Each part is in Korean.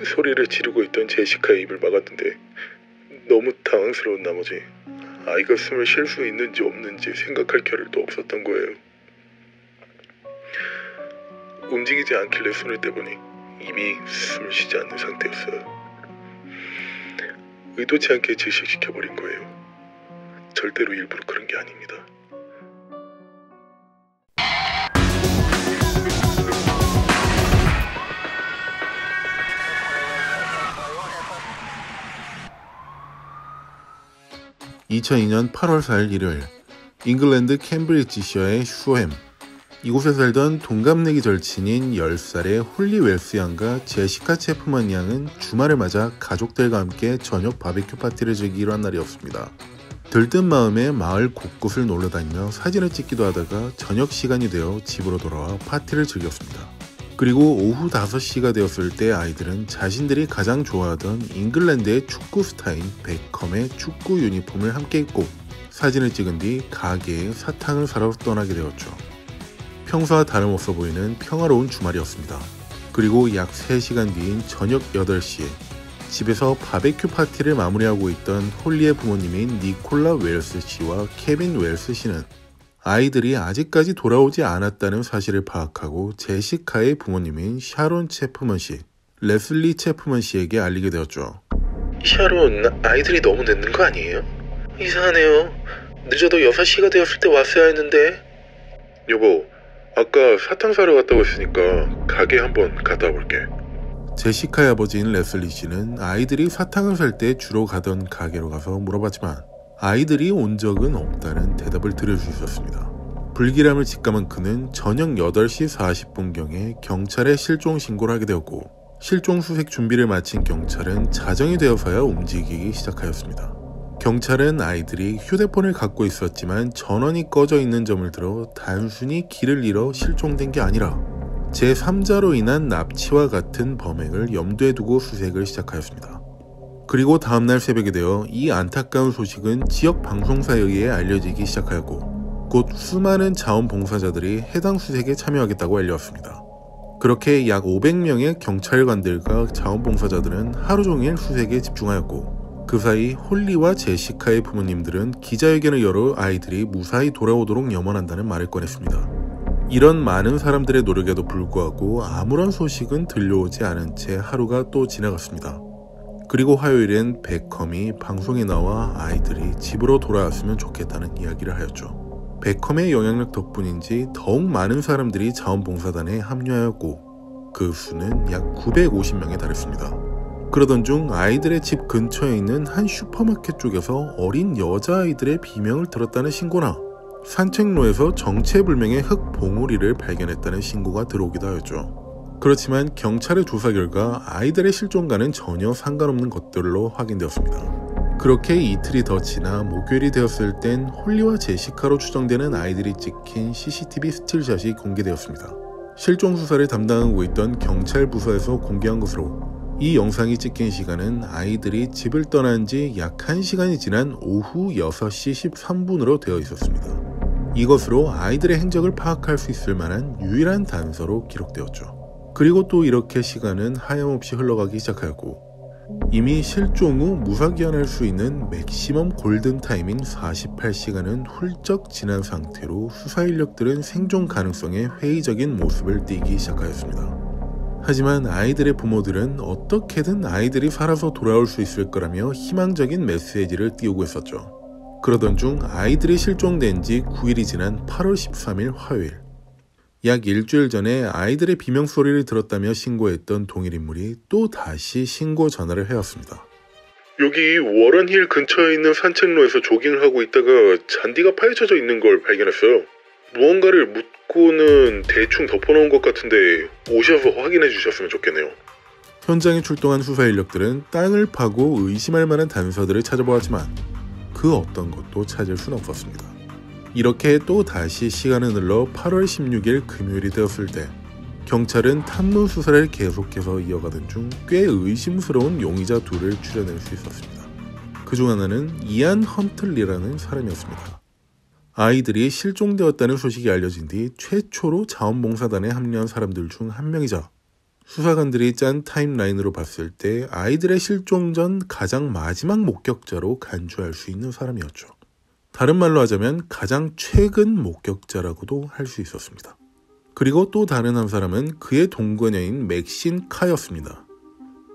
소리를 지르고 있던 제시카의 입을 막았는데 너무 당황스러운 나머지 아이가 숨을 쉴 수 있는지 없는지 생각할 겨를도 없었던 거예요. 움직이지 않길래 손을 떼보니 이미 숨을 쉬지 않는 상태였어요. 의도치 않게 질식시켜버린 거예요. 절대로 일부러 그런 게 아닙니다. (2002년 8월 4일) 일요일, 잉글랜드 캠브리지셔의 슈햄, 이곳에 살던 동갑내기 절친인 10살의 홀리 웰스 양과 제시카 체프먼 양은 주말을 맞아 가족들과 함께 저녁 바비큐 파티를 즐기기로 한 날이었습니다. 들뜬 마음에 마을 곳곳을 놀러다니며 사진을 찍기도 하다가 저녁 시간이 되어 집으로 돌아와 파티를 즐겼습니다. 그리고 오후 5시가 되었을 때 아이들은 자신들이 가장 좋아하던 잉글랜드의 축구 스타인 베컴의 축구 유니폼을 함께 입고 사진을 찍은 뒤 가게에 사탕을 사러 떠나게 되었죠. 평소와 다름없어 보이는 평화로운 주말이었습니다. 그리고 약 3시간 뒤인 저녁 8시에 집에서 바베큐 파티를 마무리하고 있던 홀리의 부모님인 니콜라 웰스 씨와 케빈 웰스 씨는 아이들이 아직까지 돌아오지 않았다는 사실을 파악하고 제시카의 부모님인 샤론 체프먼 씨, 레슬리 체프먼 씨에게 알리게 되었죠. 샤론, 아이들이 너무 늦는 거 아니에요? 이상하네요. 늦어도 6시가 되었을 때 왔어야 했는데. 여보, 아까 사탕 사러 갔다고 했으니까 가게 한번 갔다 와볼게. 제시카의 아버지인 레슬리 씨는 아이들이 사탕을 살 때 주로 가던 가게로 가서 물어봤지만 아이들이 온 적은 없다는 대답을 들을 수 있었습니다. 불길함을 직감한 그는 저녁 8시 40분경에 경찰에 실종 신고를 하게 되었고, 실종 수색 준비를 마친 경찰은 자정이 되어서야 움직이기 시작하였습니다. 경찰은 아이들이 휴대폰을 갖고 있었지만 전원이 꺼져 있는 점을 들어 단순히 길을 잃어 실종된 게 아니라 제3자로 인한 납치와 같은 범행을 염두에 두고 수색을 시작하였습니다. 그리고 다음날 새벽이 되어 이 안타까운 소식은 지역 방송사에 의해 알려지기 시작하였고, 곧 수많은 자원봉사자들이 해당 수색에 참여하겠다고 알려왔습니다. 그렇게 약 500명의 경찰관들과 자원봉사자들은 하루 종일 수색에 집중하였고, 그 사이 홀리와 제시카의 부모님들은 기자회견을 열어 아이들이 무사히 돌아오도록 염원한다는 말을 꺼냈습니다. 이런 많은 사람들의 노력에도 불구하고 아무런 소식은 들려오지 않은 채 하루가 또 지나갔습니다. 그리고 화요일엔 베컴이 방송에 나와 아이들이 집으로 돌아왔으면 좋겠다는 이야기를 하였죠. 베컴의 영향력 덕분인지 더욱 많은 사람들이 자원봉사단에 합류하였고 그 수는 약 950명에 달했습니다. 그러던 중 아이들의 집 근처에 있는 한 슈퍼마켓 쪽에서 어린 여자아이들의 비명을 들었다는 신고나 산책로에서 정체불명의 흙봉우리를 발견했다는 신고가 들어오기도 하였죠. 그렇지만 경찰의 조사 결과 아이들의 실종과는 전혀 상관없는 것들로 확인되었습니다. 그렇게 이틀이 더 지나 목요일이 되었을 땐 홀리와 제시카로 추정되는 아이들이 찍힌 CCTV 스틸샷이 공개되었습니다. 실종 수사를 담당하고 있던 경찰 부서에서 공개한 것으로 이 영상이 찍힌 시간은 아이들이 집을 떠난 지 약 1시간이 지난 오후 6시 13분으로 되어 있었습니다. 이것으로 아이들의 행적을 파악할 수 있을 만한 유일한 단서로 기록되었죠. 그리고 또 이렇게 시간은 하염없이 흘러가기 시작하였고, 이미 실종 후 무사기한할 수 있는 맥시멈 골든타임인 48시간은 훌쩍 지난 상태로 수사 인력들은 생존 가능성에 회의적인 모습을 띠기 시작하였습니다. 하지만 아이들의 부모들은 어떻게든 아이들이 살아서 돌아올 수 있을 거라며 희망적인 메시지를 띄우고 있었죠. 그러던 중 아이들이 실종된 지 9일이 지난 8월 13일 화요일, 약 일주일 전에 아이들의 비명소리를 들었다며 신고했던 동일 인물이 또 다시 신고 전화를 해왔습니다. 여기 워런힐 근처에 있는 산책로에서 조깅을 하고 있다가 잔디가 파헤쳐져 있는 걸 발견했어요. 무언가를 묻고는 대충 덮어놓은 것 같은데 오셔서 확인해 주셨으면 좋겠네요. 현장에 출동한 수사 인력들은 땅을 파고 의심할 만한 단서들을 찾아보았지만 그 어떤 것도 찾을 수는 없었습니다. 이렇게 또 다시 시간은 흘러 8월 16일 금요일이 되었을 때 경찰은 탐문 수사를 계속해서 이어가던 중 꽤 의심스러운 용의자 둘을 추려낼 수 있었습니다. 그중 하나는 이안 헌틀리라는 사람이었습니다. 아이들이 실종되었다는 소식이 알려진 뒤 최초로 자원봉사단에 합류한 사람들 중 한 명이자 수사관들이 짠 타임라인으로 봤을 때 아이들의 실종 전 가장 마지막 목격자로 간주할 수 있는 사람이었죠. 다른 말로 하자면 가장 최근 목격자라고도 할 수 있었습니다. 그리고 또 다른 한 사람은 그의 동거녀인 맥신 카였습니다.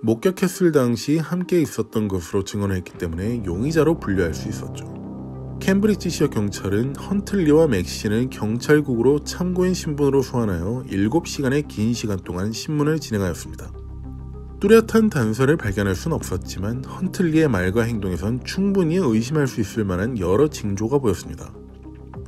목격했을 당시 함께 있었던 것으로 증언을 했기 때문에 용의자로 분류할 수 있었죠. 캠브리지시어 경찰은 헌틀리와 맥신을 경찰국으로 참고인 신분으로 소환하여 7시간의 긴 시간 동안 신문을 진행하였습니다. 뚜렷한 단서를 발견할 수는 없었지만 헌틀리의 말과 행동에선 충분히 의심할 수 있을 만한 여러 징조가 보였습니다.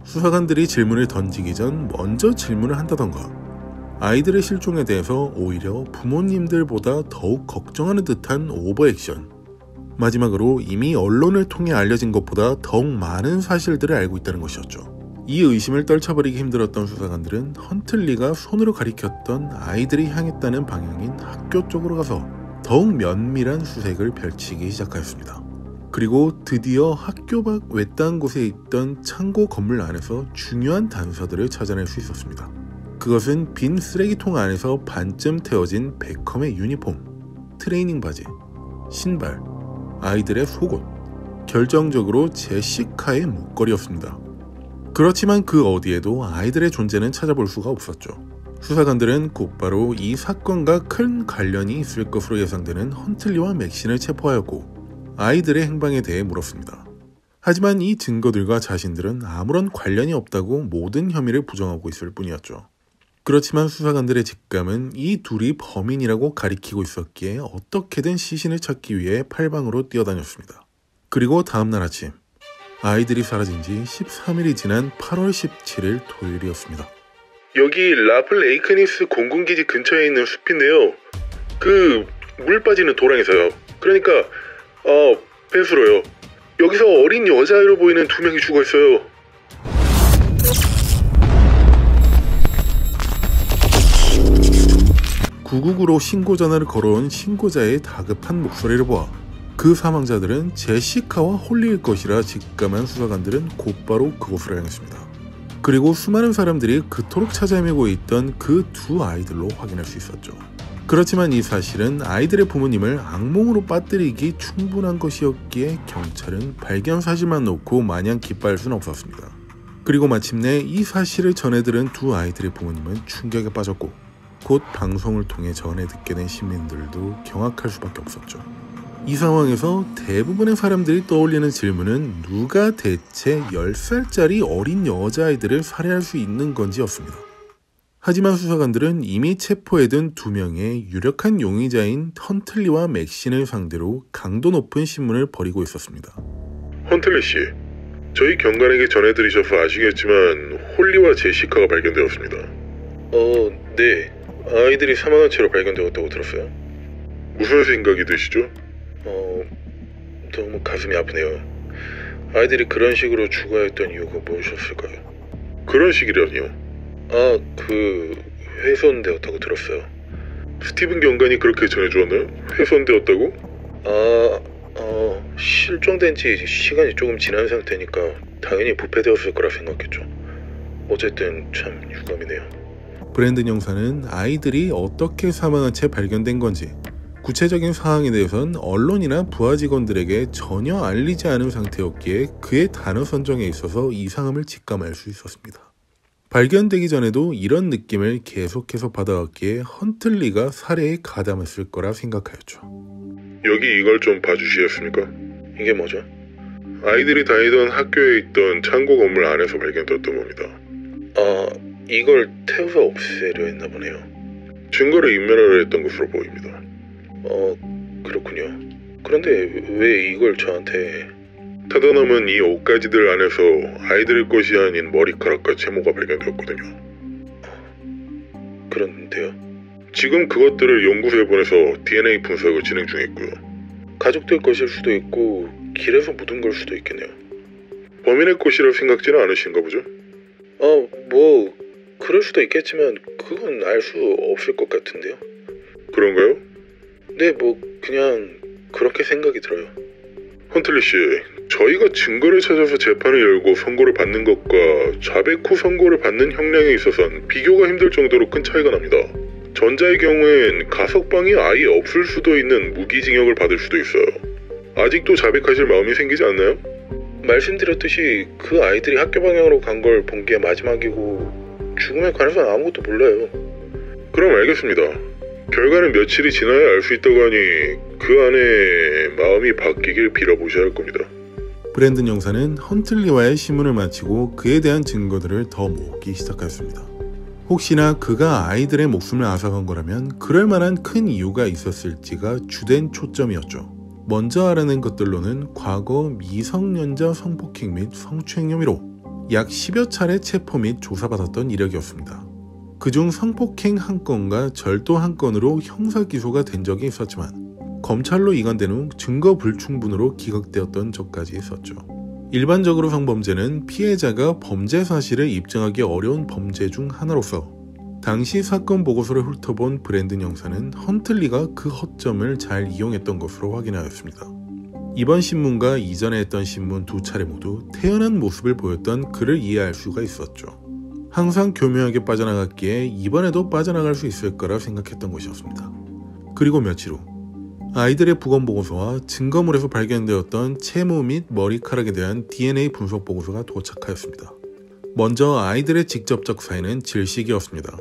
수사관들이 질문을 던지기 전 먼저 질문을 한다던가 아이들의 실종에 대해서 오히려 부모님들보다 더욱 걱정하는 듯한 오버액션, 마지막으로 이미 언론을 통해 알려진 것보다 더욱 많은 사실들을 알고 있다는 것이었죠. 이 의심을 떨쳐버리기 힘들었던 수사관들은 헌틀리가 손으로 가리켰던 아이들이 향했다는 방향인 학교 쪽으로 가서 더욱 면밀한 수색을 펼치기 시작하였습니다. 그리고 드디어 학교 밖 외딴 곳에 있던 창고 건물 안에서 중요한 단서들을 찾아낼 수 있었습니다. 그것은 빈 쓰레기통 안에서 반쯤 태워진 베컴의 유니폼, 트레이닝 바지, 신발, 아이들의 속옷, 결정적으로 제시카의 목걸이였습니다. 그렇지만 그 어디에도 아이들의 존재는 찾아볼 수가 없었죠. 수사관들은 곧바로 이 사건과 큰 관련이 있을 것으로 예상되는 헌틀리와 맥신을 체포하였고 아이들의 행방에 대해 물었습니다. 하지만 이 증거들과 자신들은 아무런 관련이 없다고 모든 혐의를 부정하고 있을 뿐이었죠. 그렇지만 수사관들의 직감은 이 둘이 범인이라고 가리키고 있었기에 어떻게든 시신을 찾기 위해 팔방으로 뛰어다녔습니다. 그리고 다음날 아침, 아이들이 사라진 지 13일이 지난 8월 17일 토요일이었습니다. 여기 라플 레이크니스 공군기지 근처에 있는 숲인데요. 그 물 빠지는 도랑에서요. 그러니까 배수로요. 여기서 어린 여자아이로 보이는 2명이 죽어있어요. 구국으로 신고 전화를 걸어온 신고자의 다급한 목소리를 보아 그 사망자들은 제시카와 홀리일 것이라 직감한 수사관들은 곧바로 그곳을 향했습니다. 그리고 수많은 사람들이 그토록 찾아 헤매고 있던 그 두 아이들로 확인할 수 있었죠. 그렇지만 이 사실은 아이들의 부모님을 악몽으로 빠뜨리기 충분한 것이었기에 경찰은 발견 사실만 놓고 마냥 기뻐할 수는 없었습니다. 그리고 마침내 이 사실을 전해들은 두 아이들의 부모님은 충격에 빠졌고 곧 방송을 통해 전해 듣게 된 시민들도 경악할 수밖에 없었죠. 이 상황에서 대부분의 사람들이 떠올리는 질문은 누가 대체 10살짜리 어린 여자아이들을 살해할 수 있는 건지였습니다. 하지만 수사관들은 이미 체포해둔 2명의 유력한 용의자인 헌틀리와 맥신을 상대로 강도 높은 신문을 벌이고 있었습니다. 헌틀리 씨, 저희 경관에게 전해드리셔서 아시겠지만 홀리와 제시카가 발견되었습니다. 네. 아이들이 사망한 채로 발견되었다고 들었어요. 무슨 생각이 드시죠? 너무 가슴이 아프네요. 아이들이 그런 식으로 죽어야 했던 이유가 무엇이었을까요? 그런 식이라니요? 훼손되었다고 들었어요. 스티븐 경관이 그렇게 전해주었나요? 훼손되었다고? 실종된 지 시간이 조금 지난 상태니까 당연히 부패되었을 거라 생각했죠. 어쨌든 참 유감이네요. 브랜든 형사는 아이들이 어떻게 사망한 채 발견된 건지 구체적인 사항에 대해선 언론이나 부하 직원들에게 전혀 알리지 않은 상태였기에 그의 단어 선정에 있어서 이상함을 직감할 수 있었습니다. 발견되기 전에도 이런 느낌을 계속해서 받아왔기에 헌틀리가 살해에 가담했을 거라 생각하였죠. 여기 이걸 좀 봐주시겠습니까? 이게 뭐죠? 아이들이 다니던 학교에 있던 창고 건물 안에서 발견됐던 겁니다. 이걸 태워서 없애려 했나 보네요. 증거를 인멸하려 했던 것으로 보입니다. 그렇군요. 그런데 왜 이걸 저한테... 타다남은 이 옷가지들 안에서 아이들의 것이 아닌 머리카락과 채모가 발견되었거든요. 그런데요? 지금 그것들을 연구소에 보내서 DNA 분석을 진행 중에 있고요. 가족들 것일 수도 있고 길에서 묻은 걸 수도 있겠네요. 범인의 것이라 생각지는 않으신가 보죠? 그럴 수도 있겠지만 그건 알 수 없을 것 같은데요. 그런가요? 네, 그냥 그렇게 생각이 들어요. 헌틀리 씨, 저희가 증거를 찾아서 재판을 열고 선고를 받는 것과 자백 후 선고를 받는 형량에 있어서는 비교가 힘들 정도로 큰 차이가 납니다. 전자의 경우엔 가석방이 아예 없을 수도 있는 무기징역을 받을 수도 있어요. 아직도 자백하실 마음이 생기지 않나요? 말씀드렸듯이 그 아이들이 학교 방향으로 간 걸 본 게 마지막이고 죽음에 관해서는 아무것도 몰라요. 그럼 알겠습니다. 결과는 며칠이 지나야 알 수 있다고 하니 그 안에 마음이 바뀌길 빌어보셔야 할 겁니다. 브랜든 형사는 헌틀리와의 신문을 마치고 그에 대한 증거들을 더 모으기 시작하였습니다. 혹시나 그가 아이들의 목숨을 앗아간 거라면 그럴 만한 큰 이유가 있었을지가 주된 초점이었죠. 먼저 알아낸 것들로는 과거 미성년자 성폭행 및 성추행 혐의로 약 10여 차례 체포 및 조사받았던 이력이었습니다. 그중 성폭행 한 건과 절도 한 건으로 형사 기소가 된 적이 있었지만 검찰로 이관된 후 증거 불충분으로 기각되었던 적까지 있었죠. 일반적으로 성범죄는 피해자가 범죄 사실을 입증하기 어려운 범죄 중 하나로서 당시 사건 보고서를 훑어본 브랜든 형사는 헌틀리가 그 허점을 잘 이용했던 것으로 확인하였습니다. 이번 신문과 이전에 했던 신문 두 차례 모두 태연한 모습을 보였던 그를 이해할 수가 있었죠. 항상 교묘하게 빠져나갔기에 이번에도 빠져나갈 수 있을 거라 생각했던 것이었습니다. 그리고 며칠 후 아이들의 부검보고서와 증거물에서 발견되었던 채모 및 머리카락에 대한 DNA 분석 보고서가 도착하였습니다. 먼저 아이들의 직접적 사인은 질식이었습니다.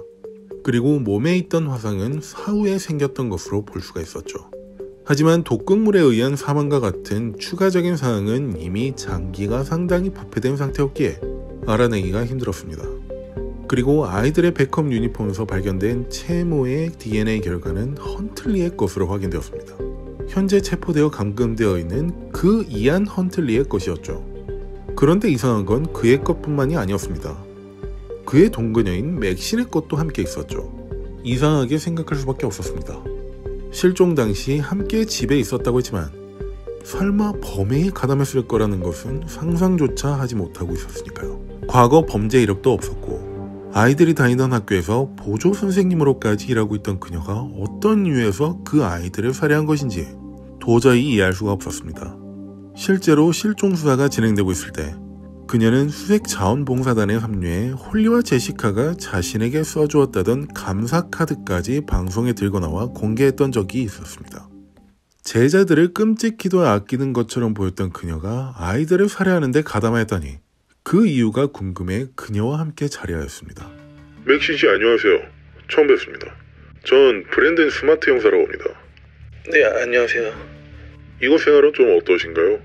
그리고 몸에 있던 화상은 사후에 생겼던 것으로 볼 수가 있었죠. 하지만 독극물에 의한 사망과 같은 추가적인 사항은 이미 장기가 상당히 부패된 상태였기에 알아내기가 힘들었습니다. 그리고 아이들의 백업 유니폼에서 발견된 채모의 DNA 결과는 헌틀리의 것으로 확인되었습니다. 현재 체포되어 감금되어 있는 그 이안 헌틀리의 것이었죠. 그런데 이상한 건 그의 것뿐만이 아니었습니다. 그의 동거녀인 맥신의 것도 함께 있었죠. 이상하게 생각할 수밖에 없었습니다. 실종 당시 함께 집에 있었다고 했지만 설마 범행에 가담했을 거라는 것은 상상조차 하지 못하고 있었으니까요. 과거 범죄 이력도 없었고 아이들이 다니던 학교에서 보조 선생님으로까지 일하고 있던 그녀가 어떤 이유에서 그 아이들을 살해한 것인지 도저히 이해할 수가 없었습니다. 실제로 실종 수사가 진행되고 있을 때 그녀는 수색자원봉사단에 합류해 홀리와 제시카가 자신에게 써주었다던 감사 카드까지 방송에 들고 나와 공개했던 적이 있었습니다. 제자들을 끔찍히도 아끼는 것처럼 보였던 그녀가 아이들을 살해하는 데 가담하였다니 그 이유가 궁금해 그녀와 함께 자리하였습니다. 맥신 씨 안녕하세요. 처음 뵙습니다. 전 브랜든 스마트 형사라고 합니다. 네, 안녕하세요. 이곳 생활은 좀 어떠신가요?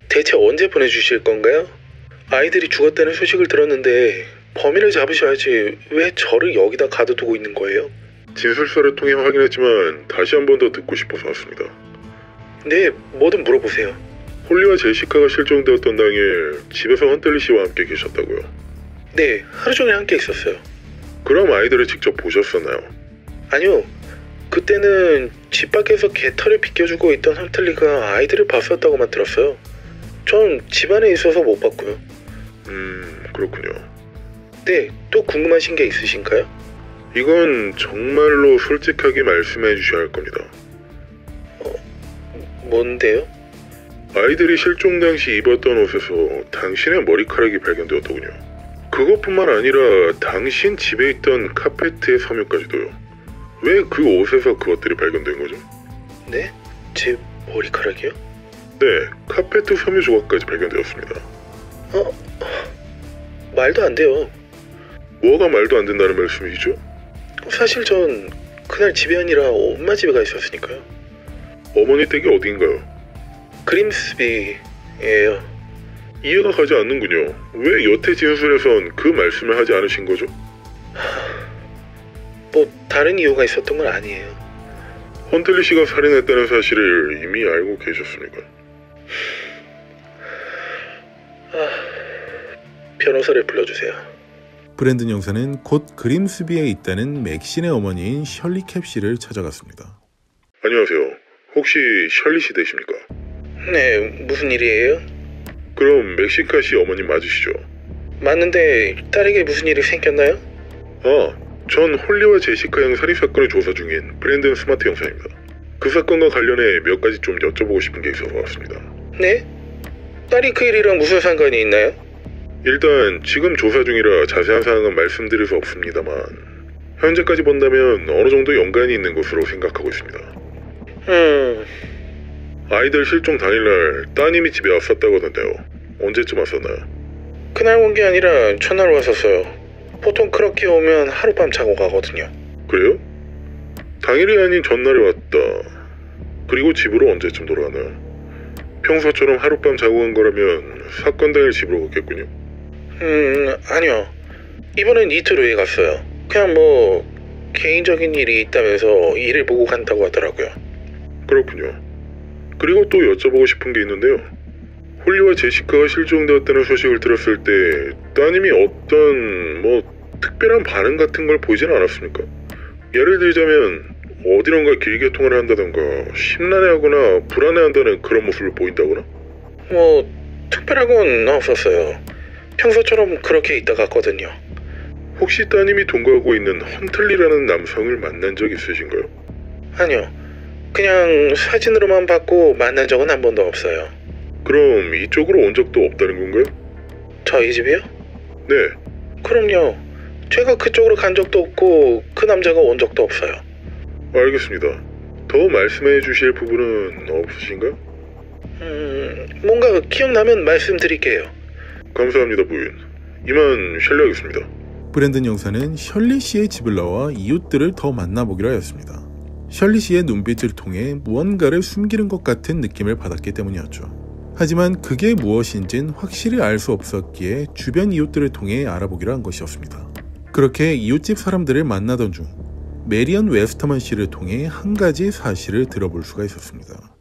대체 언제 보내주실 건가요? 아이들이 죽었다는 소식을 들었는데 범인을 잡으셔야지 왜 저를 여기다 가둬두고 있는 거예요? 진술서를 통해 확인했지만 다시 한 번 더 듣고 싶어서 왔습니다. 네, 뭐든 물어보세요. 홀리와 제시카가 실종되었던 당일 집에서 헌틀리 씨와 함께 계셨다고요? 네, 하루 종일 함께 있었어요. 그럼 아이들을 직접 보셨었나요? 아니요, 그때는 집 밖에서 개털을 비껴주고 있던 헌틀리가 아이들을 봤었다고만 들었어요. 전 집안에 있어서 못 봤고요. 그렇군요. 네, 또 궁금하신 게 있으신가요? 이건 정말로 솔직하게 말씀해 주셔야 할 겁니다. 뭔데요? 아이들이 실종 당시 입었던 옷에서 당신의 머리카락이 발견되었더군요. 그것뿐만 아니라 당신 집에 있던 카페트의 섬유까지도요. 왜 그 옷에서 그것들이 발견된 거죠? 네? 제 머리카락이요? 네, 카페트 섬유 조각까지 발견되었습니다. 말도 안 돼요. 뭐가 말도 안 된다는 말씀이시죠? 사실 전 그날 집이 아니라 엄마 집에 가 있었으니까요. 어머니 댁이 어디인가요? 그림스비예요. 이해가 가지 않는군요. 왜 여태 진술에선 그 말씀을 하지 않으신 거죠? 뭐 다른 이유가 있었던 건 아니에요. 헌틀리 씨가 살인했다는 사실을 이미 알고 계셨습니까? 변호사를 불러주세요. 브랜든 형사는 곧 그림스비에 있다는 맥신의 어머니인 셜리 캡 씨를 찾아갔습니다. 안녕하세요. 혹시 셜리 씨 되십니까? 네, 무슨 일이에요? 그럼 멕시카 씨 어머님 맞으시죠? 맞는데 딸에게 무슨 일이 생겼나요? 전 홀리와 제시카 양 살인 사건을 조사 중인 브랜든 스마트 형사입니다. 그 사건과 관련해 몇 가지 좀 여쭤보고 싶은 게 있어서 왔습니다. 네? 딸이 그 일이랑 무슨 상관이 있나요? 일단 지금 조사 중이라 자세한 사항은 말씀드릴 수 없습니다만 현재까지 본다면 어느 정도 연관이 있는 것으로 생각하고 있습니다. 아이들 실종 당일날 따님이 집에 왔었다고 하던데요. 언제쯤 왔었나요? 그날 온 게 아니라 전날 왔었어요. 보통 그렇게 오면 하룻밤 자고 가거든요. 그래요? 당일이 아닌 전날에 왔다. 그리고 집으로 언제쯤 돌아가나요? 평소처럼 하룻밤 자고 간 거라면 사건 당일 집으로 갔겠군요. 아니요. 이번엔 이틀 후에 갔어요. 그냥 뭐 개인적인 일이 있다면서 일을 보고 간다고 하더라고요. 그렇군요. 그리고 또 여쭤보고 싶은 게 있는데요. 홀리와 제시카가 실종되었다는 소식을 들었을 때 따님이 어떤 특별한 반응 같은 걸 보이진 않았습니까? 예를 들자면 어디론가 길게 통화를 한다던가 심란해하거나 불안해한다는 그런 모습을 보인다거나? 특별한 건 없었어요. 평소처럼 그렇게 있다 갔거든요. 혹시 따님이 동거하고 있는 헌틀리라는 남성을 만난 적 있으신가요? 아니요. 그냥 사진으로만 봤고 만난 적은 한 번도 없어요. 그럼 이쪽으로 온 적도 없다는 건가요? 저희 집이요? 네. 그럼요. 제가 그쪽으로 간 적도 없고 그 남자가 온 적도 없어요. 알겠습니다. 더 말씀해 주실 부분은 없으신가요? 뭔가 기억나면 말씀드릴게요. 감사합니다, 부인. 이만 실례하겠습니다. 브랜든 형사는 셜리 씨의 집을 나와 이웃들을 더 만나보기로 하였습니다. 셜리 씨의 눈빛을 통해 무언가를 숨기는 것 같은 느낌을 받았기 때문이었죠. 하지만 그게 무엇인진 확실히 알 수 없었기에 주변 이웃들을 통해 알아보기로 한 것이었습니다. 그렇게 이웃집 사람들을 만나던 중 메리언 웨스터먼 씨를 통해 한 가지 사실을 들어볼 수가 있었습니다.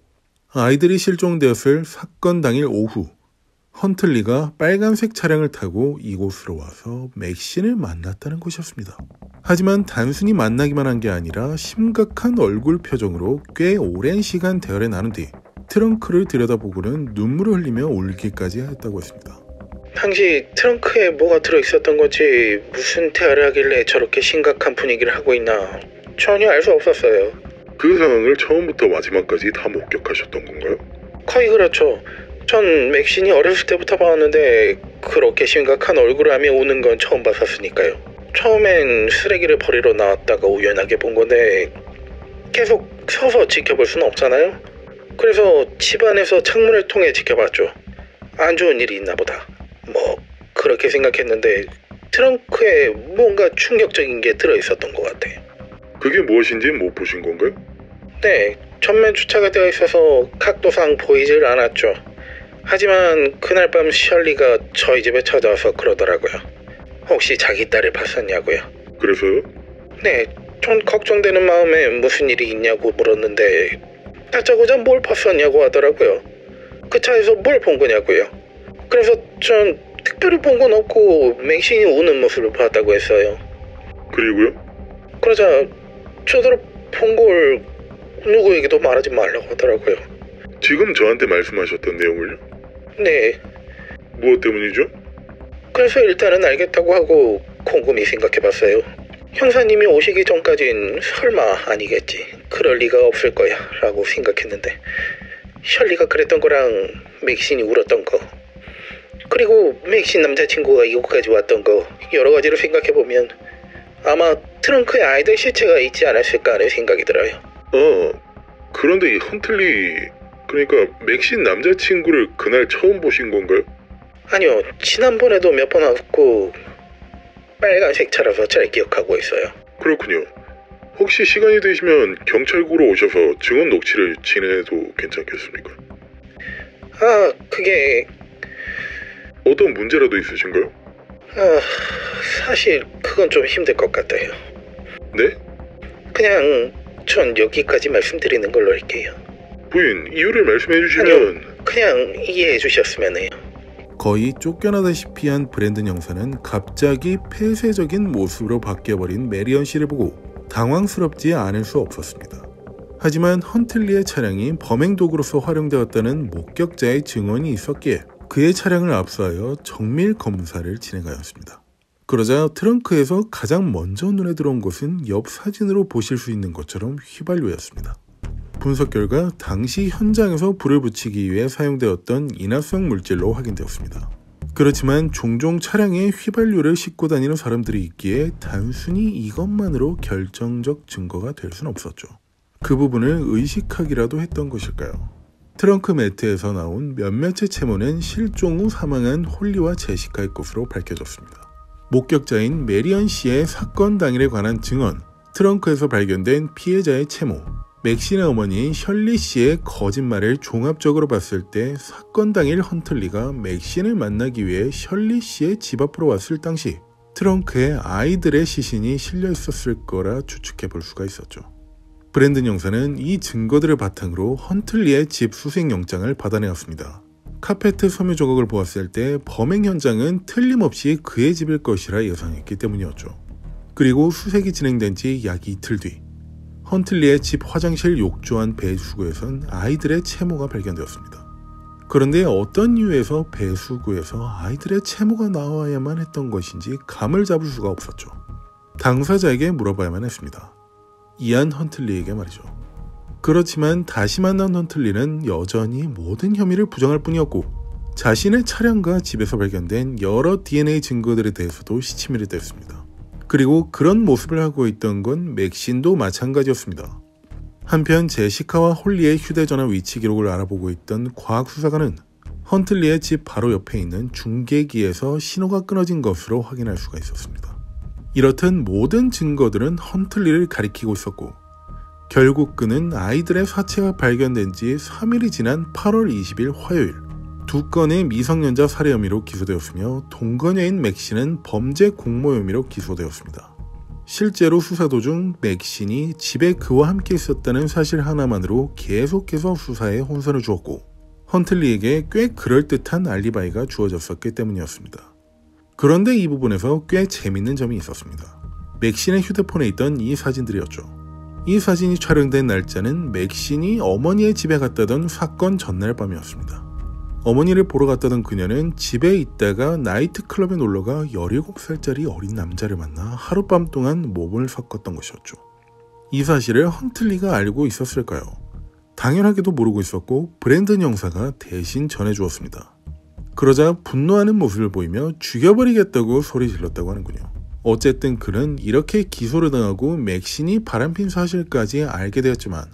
아이들이 실종되었을 사건 당일 오후, 헌틀리가 빨간색 차량을 타고 이곳으로 와서 맥신을 만났다는 것이었습니다. 하지만 단순히 만나기만 한 게 아니라 심각한 얼굴 표정으로 꽤 오랜 시간 대화를 나눈 뒤 트렁크를 들여다보고는 눈물을 흘리며 울기까지 했다고 했습니다. 당시 트렁크에 뭐가 들어있었던 건지 무슨 대화를 하길래 저렇게 심각한 분위기를 하고 있나 전혀 알 수 없었어요. 그 상황을 처음부터 마지막까지 다 목격하셨던 건가요? 거의 그렇죠. 전 맥신이 어렸을 때부터 봐왔는데 그렇게 심각한 얼굴을 하며 우는 건 처음 봤었으니까요. 처음엔 쓰레기를 버리러 나왔다가 우연하게 본 건데 계속 서서 지켜볼 수는 없잖아요. 그래서 집안에서 창문을 통해 지켜봤죠. 안 좋은 일이 있나 보다. 그렇게 생각했는데 트렁크에 뭔가 충격적인 게 들어있었던 것 같아요. 그게 무엇인지 못 보신 건가요? 네, 전면 주차가 되어 있어서 각도상 보이질 않았죠. 하지만 그날 밤 셜리가 저희 집에 찾아와서 그러더라고요. 혹시 자기 딸을 봤었냐고요. 그래서요? 네, 전 걱정되는 마음에 무슨 일이 있냐고 물었는데 다짜고짜 뭘 봤었냐고 하더라고요. 그 차에서 뭘 본 거냐고요. 그래서 전 특별히 본 건 없고 맥신이 우는 모습을 봤다고 했어요. 그리고요? 그러자 저더러 본 걸 누구에게도 말하지 말라고 하더라고요. 지금 저한테 말씀하셨던 내용을요? 네. 무엇 때문이죠? 그래서 일단은 알겠다고 하고 곰곰이 생각해봤어요. 형사님이 오시기 전까진 설마 아니겠지, 그럴 리가 없을 거야 라고 생각했는데 셜리가 그랬던 거랑 맥신이 울었던 거, 그리고 맥신 남자친구가 이곳까지 왔던 거, 여러 가지로 생각해보면 아마 트렁크에 아이들 시체가 있지 않았을까 하는 생각이 들어요. 그런데 이 헌틀리, 그러니까 맥신 남자친구를 그날 처음 보신 건가요? 아니요, 지난번에도 몇 번 왔고 빨간색 차라서 잘 기억하고 있어요. 그렇군요. 혹시 시간이 되시면 경찰국으로 오셔서 증언 녹취를 진행해도 괜찮겠습니까? 그게 어떤 문제라도 있으신가요? 사실 그건 좀 힘들 것 같아요. 네? 그냥 전 여기까지 말씀드리는 걸로 할게요. 부인, 이유를 말씀해 주시면... 아니요, 그냥 이해해 주셨으면 해요. 거의 쫓겨나다시피 한 브랜든 형사는 갑자기 폐쇄적인 모습으로 바뀌어버린 메리언 씨를 보고 당황스럽지 않을 수 없었습니다. 하지만 헌틀리의 차량이 범행 도구로서 활용되었다는 목격자의 증언이 있었기에 그의 차량을 압수하여 정밀 검사를 진행하였습니다. 그러자 트렁크에서 가장 먼저 눈에 들어온 것은 옆 사진으로 보실 수 있는 것처럼 휘발유였습니다. 분석 결과 당시 현장에서 불을 붙이기 위해 사용되었던 인화성 물질로 확인되었습니다. 그 그렇지만 종종 차량에 휘발유를 싣고 다니는 사람들이 있기에 단순히 이것만으로 결정적 증거가 될 수는 없었죠. 그 부분을 의식하기라도 했던 것일까요? 트렁크 매트에서 나온 몇몇의 채모는 실종 후 사망한 홀리와 제시카의 것으로 밝혀졌습니다. 목격자인 메리언 씨의 사건 당일에 관한 증언, 트렁크에서 발견된 피해자의 채모, 맥신의 어머니인 셜리 씨의 거짓말을 종합적으로 봤을 때 사건 당일 헌틀리가 맥신을 만나기 위해 셜리 씨의 집 앞으로 왔을 당시 트렁크에 아이들의 시신이 실려 있었을 거라 추측해 볼 수가 있었죠. 브랜든 형사는 이 증거들을 바탕으로 헌틀리의 집 수색영장을 받아내었습니다. 카페트 섬유 조각을 보았을 때 범행 현장은 틀림없이 그의 집일 것이라 예상했기 때문이었죠. 그리고 수색이 진행된 지 약 이틀 뒤 헌틀리의 집 화장실 욕조 안 배수구에선 아이들의 채모가 발견되었습니다. 그런데 어떤 이유에서 배수구에서 아이들의 채모가 나와야만 했던 것인지 감을 잡을 수가 없었죠. 당사자에게 물어봐야만 했습니다. 이안 헌틀리에게 말이죠. 그렇지만 다시 만난 헌틀리는 여전히 모든 혐의를 부정할 뿐이었고 자신의 차량과 집에서 발견된 여러 DNA 증거들에 대해서도 시치미를 댔습니다. 그리고 그런 모습을 하고 있던 건 맥신도 마찬가지였습니다. 한편 제시카와 홀리의 휴대전화 위치 기록을 알아보고 있던 과학수사관은 헌틀리의 집 바로 옆에 있는 중계기에서 신호가 끊어진 것으로 확인할 수가 있었습니다. 이렇듯 모든 증거들은 헌틀리를 가리키고 있었고 결국 그는 아이들의 사체가 발견된 지 3일이 지난 8월 20일 화요일 2건의 미성년자 살해 혐의로 기소되었으며 동거녀인 맥신은 범죄 공모 혐의로 기소되었습니다. 실제로 수사 도중 맥신이 집에 그와 함께 있었다는 사실 하나만으로 계속해서 수사에 혼선을 주었고 헌틀리에게 꽤 그럴듯한 알리바이가 주어졌었기 때문이었습니다. 그런데 이 부분에서 꽤 재밌는 점이 있었습니다. 맥신의 휴대폰에 있던 이 사진들이었죠. 이 사진이 촬영된 날짜는 맥신이 어머니의 집에 갔다던 사건 전날 밤이었습니다. 어머니를 보러 갔다던 그녀는 집에 있다가 나이트클럽에 놀러가 17살짜리 어린 남자를 만나 하룻밤 동안 몸을 섞었던 것이었죠. 이 사실을 헌틀리가 알고 있었을까요? 당연하게도 모르고 있었고 브랜든 형사가 대신 전해주었습니다. 그러자 분노하는 모습을 보이며 죽여버리겠다고 소리 질렀다고 하는군요. 어쨌든 그는 이렇게 기소를 당하고 맥신이 바람핀 사실까지 알게 되었지만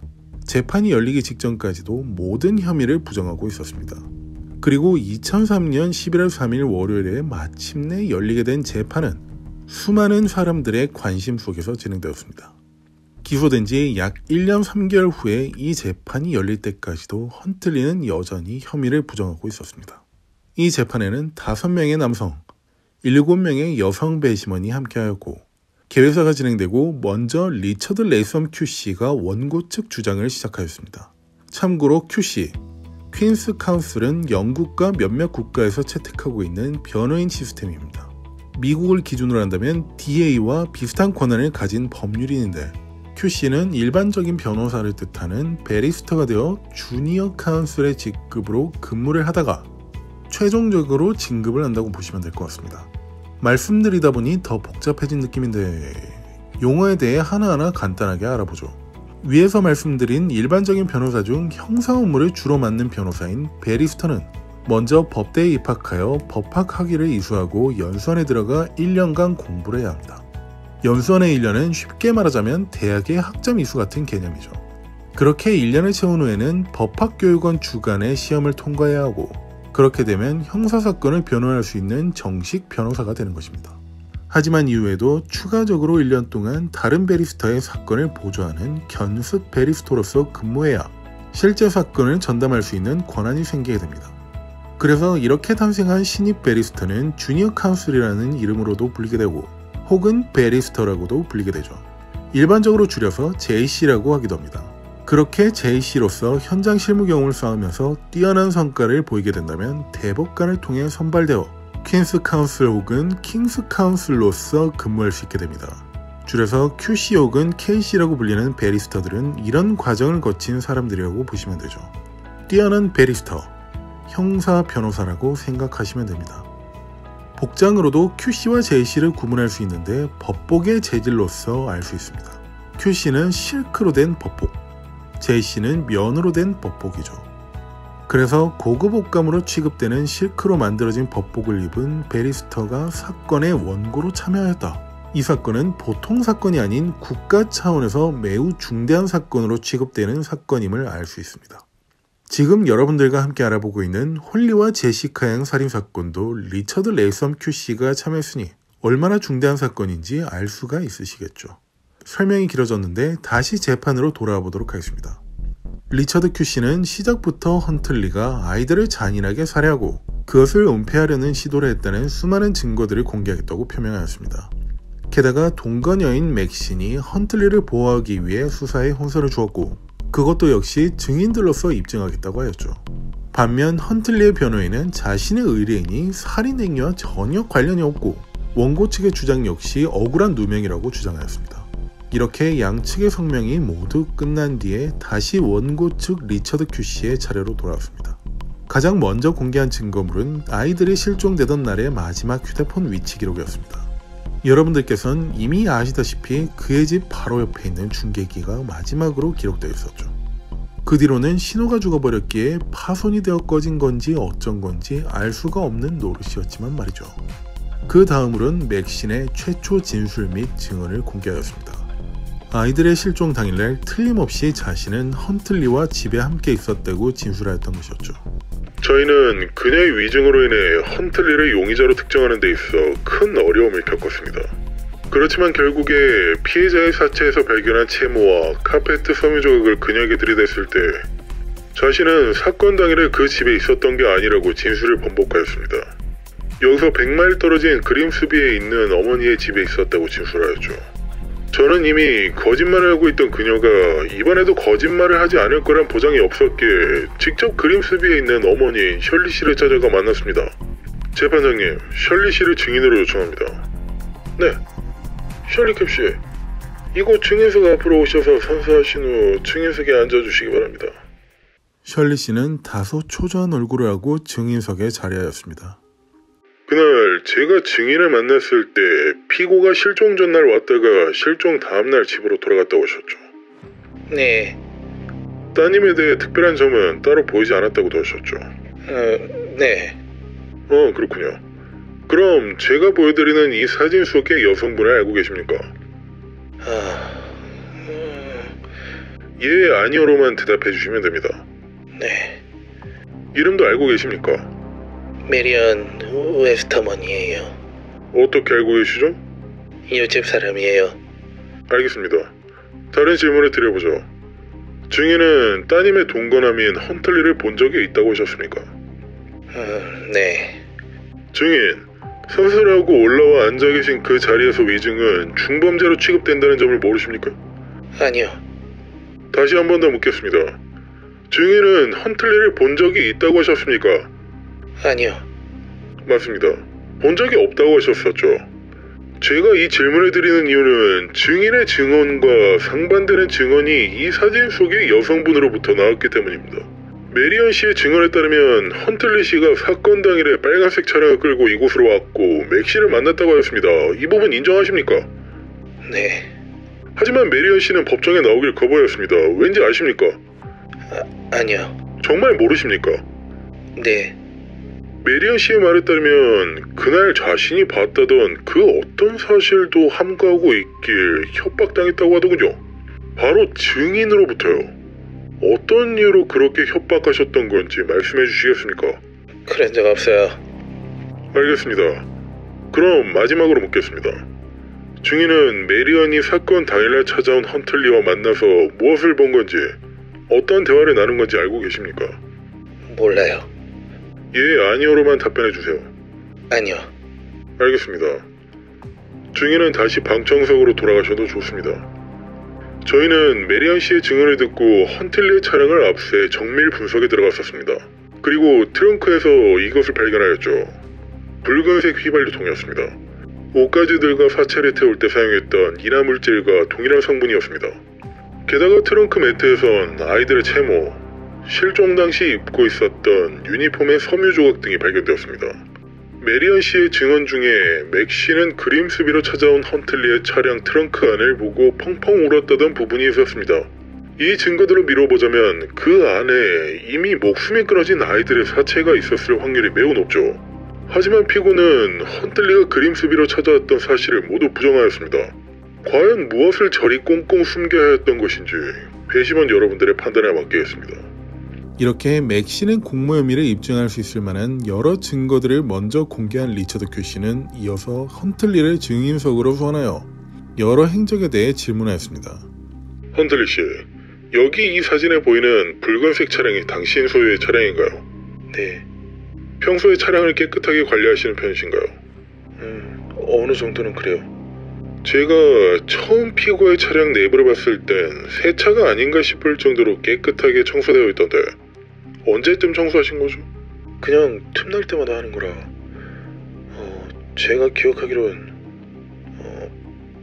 재판이 열리기 직전까지도 모든 혐의를 부정하고 있었습니다. 그리고 2003년 11월 3일 월요일에 마침내 열리게 된 재판은 수많은 사람들의 관심 속에서 진행되었습니다. 기소된 지 약 1년 3개월 후에 이 재판이 열릴 때까지도 헌틀리는 여전히 혐의를 부정하고 있었습니다. 이 재판에는 5명의 남성, 7명의 여성 배심원이 함께하였고 개회사가 진행되고 먼저 리처드 레이섬 QC가 원고 측 주장을 시작하였습니다. 참고로 QC, 퀸스 카운슬은 영국과 몇몇 국가에서 채택하고 있는 변호인 시스템입니다. 미국을 기준으로 한다면 DA와 비슷한 권한을 가진 법률인인데 QC는 일반적인 변호사를 뜻하는 베리스터가 되어 주니어 카운슬의 직급으로 근무를 하다가 최종적으로 진급을 한다고 보시면 될 것 같습니다. 말씀드리다 보니 더 복잡해진 느낌인데 용어에 대해 하나하나 간단하게 알아보죠. 위에서 말씀드린 일반적인 변호사 중 형사 업무를 주로 맡는 변호사인 베리스터는 먼저 법대에 입학하여 법학 학위를 이수하고 연수원에 들어가 1년간 공부를 해야 합니다. 연수원의 1년은 쉽게 말하자면 대학의 학점 이수 같은 개념이죠. 그렇게 1년을 채운 후에는 법학교육원 주관의 시험을 통과해야 하고 그렇게 되면 형사사건을 변호할 수 있는 정식 변호사가 되는 것입니다. 하지만 이후에도 추가적으로 1년 동안 다른 베리스터의 사건을 보조하는 견습 베리스터로서 근무해야 실제 사건을 전담할 수 있는 권한이 생기게 됩니다. 그래서 이렇게 탄생한 신입 베리스터는 주니어 카운슬이라는 이름으로도 불리게 되고 혹은 베리스터라고도 불리게 되죠. 일반적으로 줄여서 JC라고 하기도 합니다. 그렇게 JC로서 현장 실무 경험을 쌓으면서 뛰어난 성과를 보이게 된다면 대법관을 통해 선발되어 퀸스 카운슬 혹은 킹스 카운슬로서 근무할 수 있게 됩니다. 줄여서 QC 혹은 KC라고 불리는 베리스터들은 이런 과정을 거친 사람들이라고 보시면 되죠. 뛰어난 베리스터, 형사 변호사라고 생각하시면 됩니다. 복장으로도 QC와 JC를 구분할 수 있는데 법복의 재질로서 알 수 있습니다. QC는 실크로 된 법복, JC는 면으로 된 법복이죠. 그래서 고급 옷감으로 취급되는 실크로 만들어진 법복을 입은 베리스터가 사건의 원고로 참여하였다. 이 사건은 보통 사건이 아닌 국가 차원에서 매우 중대한 사건으로 취급되는 사건임을 알 수 있습니다. 지금 여러분들과 함께 알아보고 있는 홀리와 제시카 양 살인사건도 리처드 레이섬 QC가 참여했으니 얼마나 중대한 사건인지 알 수가 있으시겠죠. 설명이 길어졌는데 다시 재판으로 돌아와 보도록 하겠습니다. 리처드 QC는 시작부터 헌틀리가 아이들을 잔인하게 살해하고 그것을 은폐하려는 시도를 했다는 수많은 증거들을 공개하겠다고 표명하였습니다. 게다가 동거녀인 맥신이 헌틀리를 보호하기 위해 수사에 혼선을 주었고 그것도 역시 증인들로서 입증하겠다고 하였죠. 반면 헌틀리의 변호인은 자신의 의뢰인이 살인 행위와 전혀 관련이 없고 원고 측의 주장 역시 억울한 누명이라고 주장하였습니다. 이렇게 양측의 성명이 모두 끝난 뒤에 다시 원고 측 리처드 QC의 차례로 돌아왔습니다. 가장 먼저 공개한 증거물은 아이들이 실종되던 날의 마지막 휴대폰 위치 기록이었습니다. 여러분들께서는 이미 아시다시피 그의 집 바로 옆에 있는 중계기가 마지막으로 기록되어 있었죠. 그 뒤로는 신호가 죽어버렸기에 파손이 되어 꺼진 건지 어쩐 건지 알 수가 없는 노릇이었지만 말이죠. 그 다음으로는 맥신의 최초 진술 및 증언을 공개하였습니다. 아이들의 실종 당일날 틀림없이 자신은 헌틀리와 집에 함께 있었다고 진술하였던 것이었죠. 저희는 그녀의 위증으로 인해 헌틀리를 용의자로 특정하는 데 있어 큰 어려움을 겪었습니다. 그렇지만 결국에 피해자의 사체에서 발견한 채모와 카페트 섬유 조각을 그녀에게 들이댔을 때 자신은 사건 당일에 그 집에 있었던 게 아니라고 진술을 번복하였습니다. 여기서 100마일 떨어진 그림스비에 있는 어머니의 집에 있었다고 진술하였죠. 저는 이미 거짓말을 하고 있던 그녀가 이번에도 거짓말을 하지 않을 거란 보장이 없었기에 직접 그림스비에 있는 어머니인 셜리 씨를 찾아가 만났습니다. 재판장님, 셜리 씨를 증인으로 요청합니다. 네, 셜리 캡 씨, 이곳 증인석 앞으로 오셔서 선서하신 후 증인석에 앉아주시기 바랍니다. 셜리 씨는 다소 초조한 얼굴을 하고 증인석에 자리하였습니다. 그날 제가 증인을 만났을 때 피고가 실종 전날 왔다가 실종 다음날 집으로 돌아갔다고 하셨죠. 네. 따님에 대해 특별한 점은 따로 보이지 않았다고도 하셨죠. 네. 그렇군요. 그럼 제가 보여드리는 이 사진 속의 여성분을 알고 계십니까? 예, 아니요로만 대답해 주시면 됩니다. 네. 이름도 알고 계십니까? 메리언 웨스터먼이에요. 어떻게 알고 계시죠? 이웃집 사람이에요. 알겠습니다. 다른 질문을 드려보죠. 증인은 따님의 동거남인 헌틀리를 본 적이 있다고 하셨습니까? 네. 증인, 선술하고 올라와 앉아 계신 그 자리에서 위증은 중범죄로 취급된다는 점을 모르십니까? 아니요. 다시 한 번 더 묻겠습니다. 증인은 헌틀리를 본 적이 있다고 하셨습니까? 아니요. 맞습니다. 본 적이 없다고 하셨었죠. 제가 이 질문을 드리는 이유는 증인의 증언과 상반되는 증언이 이 사진 속의 여성분으로부터 나왔기 때문입니다. 메리언 씨의 증언에 따르면 헌틀리 씨가 사건 당일에 빨간색 차량을 끌고 이곳으로 왔고 맥 씨를 만났다고 하였습니다. 이 부분 인정하십니까? 네. 하지만 메리언 씨는 법정에 나오길 거부하였습니다. 왠지 아십니까? 아니요. 정말 모르십니까? 네. 메리언 씨의 말에 따르면 그날 자신이 봤다던 그 어떤 사실도 함구하고 있길 협박당했다고 하더군요. 바로 증인으로부터요. 어떤 이유로 그렇게 협박하셨던 건지 말씀해 주시겠습니까? 그런 적 없어요. 알겠습니다. 그럼 마지막으로 묻겠습니다. 증인은 메리언이 사건 당일날 찾아온 헌틀리와 만나서 무엇을 본 건지, 어떤 대화를 나눈 건지 알고 계십니까? 몰라요. 예, 아니요로만 답변해 주세요. 아니요. 알겠습니다. 증인은 다시 방청석으로 돌아가셔도 좋습니다. 저희는 메리언 씨의 증언을 듣고 헌틀리의 차량을 압수해 정밀 분석에 들어갔었습니다. 그리고 트렁크에서 이것을 발견하였죠. 붉은색 휘발유통이었습니다. 옷가지들과 사체를 태울 때 사용했던 인화물질과 동일한 성분이었습니다. 게다가 트렁크 매트에선 아이들의 채모, 실종 당시 입고 있었던 유니폼의 섬유 조각 등이 발견되었습니다. 메리언 씨의 증언 중에 맥 씨는 그림스비로 찾아온 헌틀리의 차량 트렁크 안을 보고 펑펑 울었다던 부분이 있었습니다. 이 증거들을 미뤄보자면 그 안에 이미 목숨이 끊어진 아이들의 사체가 있었을 확률이 매우 높죠. 하지만 피고는 헌틀리가 그림스비로 찾아왔던 사실을 모두 부정하였습니다. 과연 무엇을 저리 꽁꽁 숨겨야 했던 것인지 배심원 여러분들의 판단에 맡기겠습니다. 이렇게 맥신의 공모 혐의를 입증할 수 있을 만한 여러 증거들을 먼저 공개한 리처드 큐시는 이어서 헌틀리를 증인석으로 소환하여 여러 행적에 대해 질문하였습니다. 헌틀리 씨, 여기 이 사진에 보이는 붉은색 차량이 당신 소유의 차량인가요? 네. 평소에 차량을 깨끗하게 관리하시는 편이신가요? 어느 정도는 그래요. 제가 처음 피고의 차량 내부를 봤을 땐 새 차가 아닌가 싶을 정도로 깨끗하게 청소되어 있던데 언제쯤 청소하신 거죠? 그냥 틈날 때마다 하는 거라. 제가 기억하기론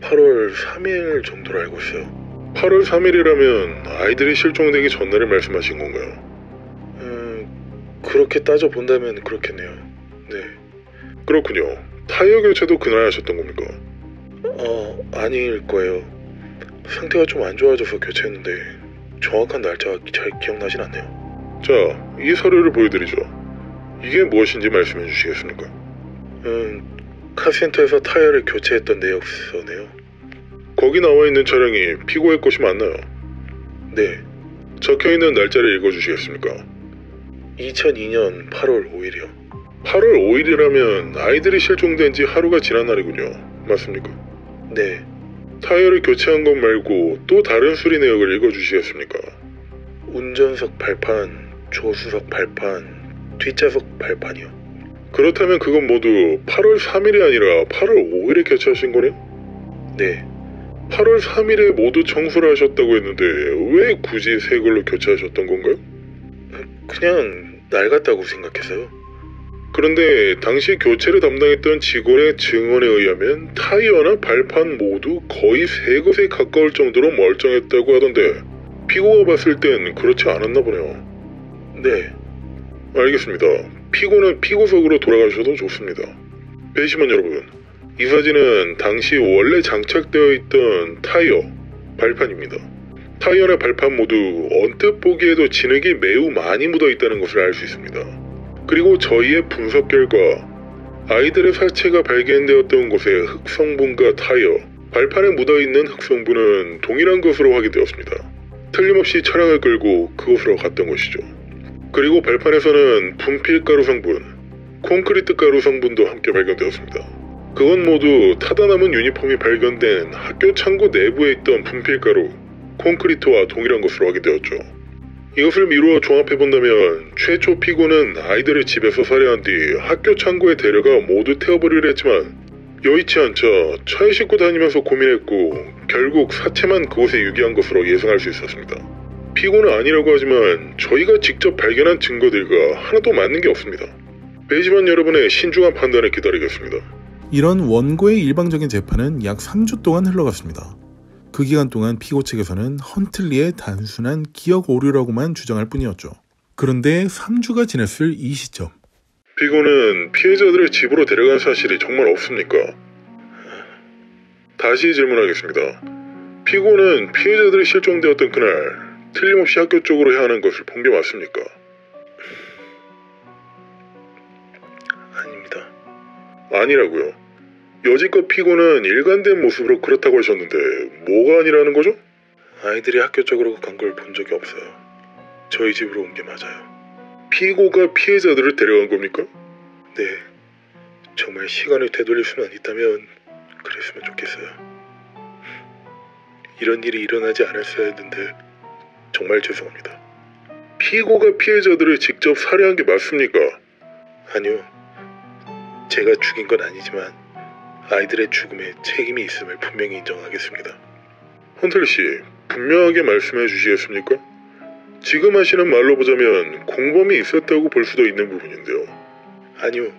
8월 3일 정도로 알고 있어요. 8월 3일이라면 아이들이 실종되기 전날을 말씀하신 건가요? 그렇게 따져본다면 그렇겠네요. 네. 그렇군요. 타이어 교체도 그날 하셨던 겁니까? 아닐 거예요. 상태가 좀 안 좋아져서 교체했는데 정확한 날짜가 잘 기억나진 않네요. 자, 이 서류를 보여드리죠. 이게 무엇인지 말씀해 주시겠습니까? 카센터에서 타이어를 교체했던 내역서네요. 거기 나와 있는 차량이 피고의 것이 맞나요? 네. 적혀있는 날짜를 읽어주시겠습니까? 2002년 8월 5일이요. 8월 5일이라면 아이들이 실종된 지 하루가 지난 날이군요. 맞습니까? 네. 타이어를 교체한 것 말고 또 다른 수리 내역을 읽어주시겠습니까? 운전석 발판, 조수석 발판, 뒷좌석 발판이요. 그렇다면 그건 모두 8월 3일이 아니라 8월 5일에 교체하신 거네요? 네. 8월 3일에 모두 청소를 하셨다고 했는데 왜 굳이 새 걸로 교체하셨던 건가요? 그냥 낡았다고 생각해서요. 그런데 당시 교체를 담당했던 직원의 증언에 의하면 타이어나 발판 모두 거의 새 것에 가까울 정도로 멀쩡했다고 하던데 피고가 봤을 땐 그렇지 않았나 보네요. 네. 알겠습니다. 피고는 피고석으로 돌아가셔도 좋습니다. 배심원 여러분, 이 사진은 당시 원래 장착되어 있던 타이어, 발판입니다. 타이어나 발판 모두 언뜻 보기에도 진흙이 매우 많이 묻어 있다는 것을 알 수 있습니다. 그리고 저희의 분석 결과 아이들의 사체가 발견되었던 곳의 흙 성분과 타이어, 발판에 묻어있는 흙 성분은 동일한 것으로 확인되었습니다. 틀림없이 차량을 끌고 그곳으로 갔던 것이죠. 그리고 발판에서는 분필가루 성분, 콘크리트 가루 성분도 함께 발견되었습니다. 그건 모두 타다 남은 유니폼이 발견된 학교 창고 내부에 있던 분필가루, 콘크리트와 동일한 것으로 확인되었죠. 이것을 미루어 종합해본다면 최초 피고는 아이들을 집에서 살해한 뒤 학교 창고에 데려가 모두 태워버리려 했지만 여의치 않자 차에 싣고 다니면서 고민했고 결국 사체만 그곳에 유기한 것으로 예상할 수 있었습니다. 피고는 아니라고 하지만 저희가 직접 발견한 증거들과 하나도 맞는 게 없습니다. 배심원 여러분의 신중한 판단을 기다리겠습니다. 이런 원고의 일방적인 재판은 약 3주 동안 흘러갔습니다. 그 기간 동안 피고 측에서는 헌틀리의 단순한 기억 오류라고만 주장할 뿐이었죠. 그런데 3주가 지났을 이 시점, 피고는 피해자들을 집으로 데려간 사실이 정말 없습니까? 다시 질문하겠습니다. 피고는 피해자들이 실종되었던 그날 틀림없이 학교 쪽으로 향하는 것을 본 게 맞습니까? 아닙니다. 아니라고요? 여지껏 피고는 일관된 모습으로 그렇다고 하셨는데 뭐가 아니라는 거죠? 아이들이 학교 쪽으로 간 걸 본 적이 없어요. 저희 집으로 온 게 맞아요. 피고가 피해자들을 데려간 겁니까? 네. 정말 시간을 되돌릴 수만 있다면 그랬으면 좋겠어요. 이런 일이 일어나지 않았어야 했는데 정말 죄송합니다. 피고가 피해자들을 직접 살해한 게 맞습니까? 아니요. 제가 죽인 건 아니지만 아이들의 죽음에 책임이 있음을 분명히 인정하겠습니다. 헌틀리 씨, 분명하게 말씀해 주시겠습니까? 지금 하시는 말로 보자면 공범이 있었다고 볼 수도 있는 부분인데요. 아니요.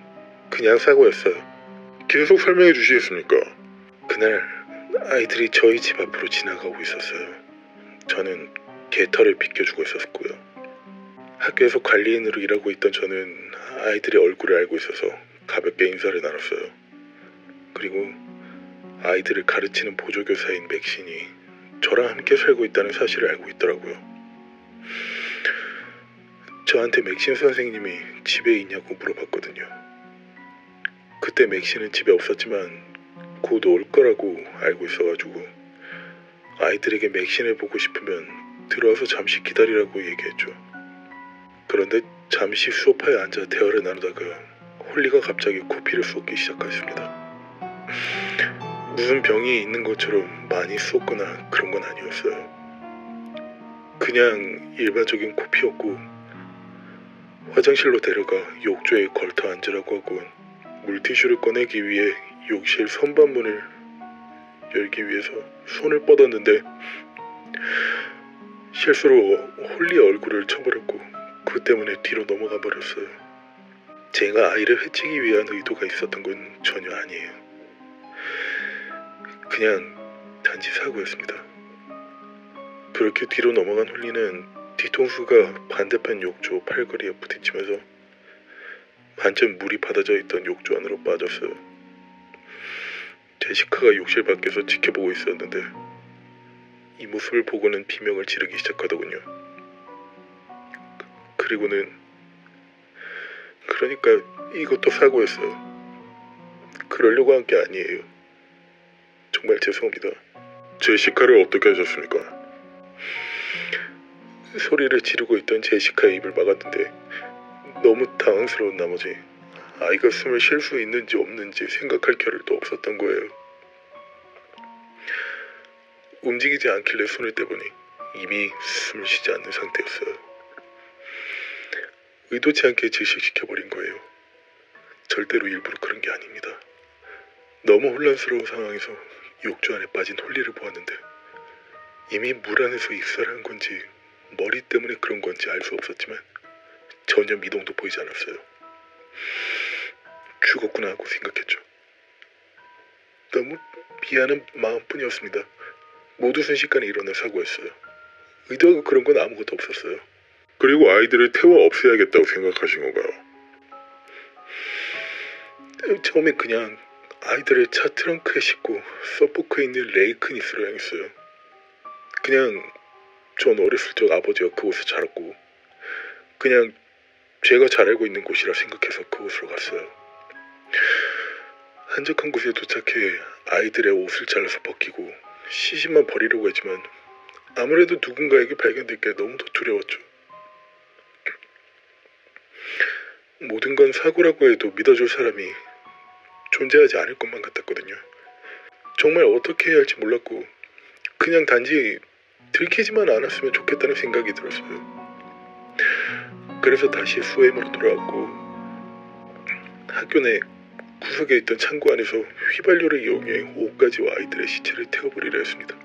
그냥 사고였어요. 계속 설명해 주시겠습니까? 그날 아이들이 저희 집 앞으로 지나가고 있었어요. 저는 개털을 비껴주고 있었고요. 학교에서 관리인으로 일하고 있던 저는 아이들의 얼굴을 알고 있어서 가볍게 인사를 나눴어요. 그리고 아이들을 가르치는 보조교사인 맥신이 저랑 함께 살고 있다는 사실을 알고 있더라고요. 저한테 맥신 선생님이 집에 있냐고 물어봤거든요. 그때 맥신은 집에 없었지만 곧 올 거라고 알고 있어가지고 아이들에게 맥신을 보고 싶으면 들어와서 잠시 기다리라고 얘기했죠. 그런데 잠시 소파에 앉아 대화를 나누다가 홀리가 갑자기 코피를 쏟기 시작했습니다. 무슨 병이 있는 것처럼 많이 쏟거나 그런 건 아니었어요. 그냥 일반적인 코피였고 화장실로 데려가 욕조에 걸터 앉으라고 하고 물티슈를 꺼내기 위해 욕실 선반문을 열기 위해서 손을 뻗었는데 실수로 홀리 얼굴을 쳐버렸고 그 때문에 뒤로 넘어가 버렸어요. 제가 아이를 해치기 위한 의도가 있었던 건 전혀 아니에요. 그냥 단지 사고였습니다. 그렇게 뒤로 넘어간 홀리는 뒤통수가 반대편 욕조 팔걸이에 부딪히면서 반쯤 물이 받아져 있던 욕조 안으로 빠졌어요. 제시카가 욕실 밖에서 지켜보고 있었는데 이 모습을 보고는 비명을 지르기 시작하더군요. 그리고는 그러니까 이것도 사고였어요. 그러려고 한 게 아니에요. 정말 죄송합니다. 제시카를 어떻게 하셨습니까? 소리를 지르고 있던 제시카의 입을 막았는데 너무 당황스러운 나머지 아이가 숨을 쉴 수 있는지 없는지 생각할 겨를도 없었던 거예요. 움직이지 않길래 손을 떼보니 이미 숨을 쉬지 않는 상태였어요. 의도치 않게 질식시켜버린 거예요. 절대로 일부러 그런 게 아닙니다. 너무 혼란스러운 상황에서 욕조 안에 빠진 홀리를 보았는데 이미 물 안에서 익살한 건지 머리 때문에 그런 건지 알 수 없었지만 전혀 미동도 보이지 않았어요. 죽었구나 하고 생각했죠. 너무 미안한 마음뿐이었습니다. 모두 순식간에 일어난 사고였어요. 의도하고 그런 건 아무것도 없었어요. 그리고 아이들을 태워 없애야겠다고 생각하신 건가요? 처음에 그냥 아이들을 차 트렁크에 싣고 서포크에 있는 레이크니스로 향했어요. 그냥 전 어렸을 적 아버지가 그곳에 자랐고 그냥 제가 잘 알고 있는 곳이라 생각해서 그곳으로 갔어요. 한적한 곳에 도착해 아이들의 옷을 잘라서 벗기고 시신만 버리려고 했지만 아무래도 누군가에게 발견될 게 너무 더 두려웠죠. 모든 건 사고라고 해도 믿어줄 사람이 존재하지 않을 것만 같았거든요. 정말 어떻게 해야 할지 몰랐고 그냥 단지 들키지만 않았으면 좋겠다는 생각이 들었어요. 그래서 다시 수엠으로 돌아왔고 학교 내 구석에 있던 창고 안에서 휘발유를 이용해 옷가지와 아이들의 시체를 태워버리려 했습니다.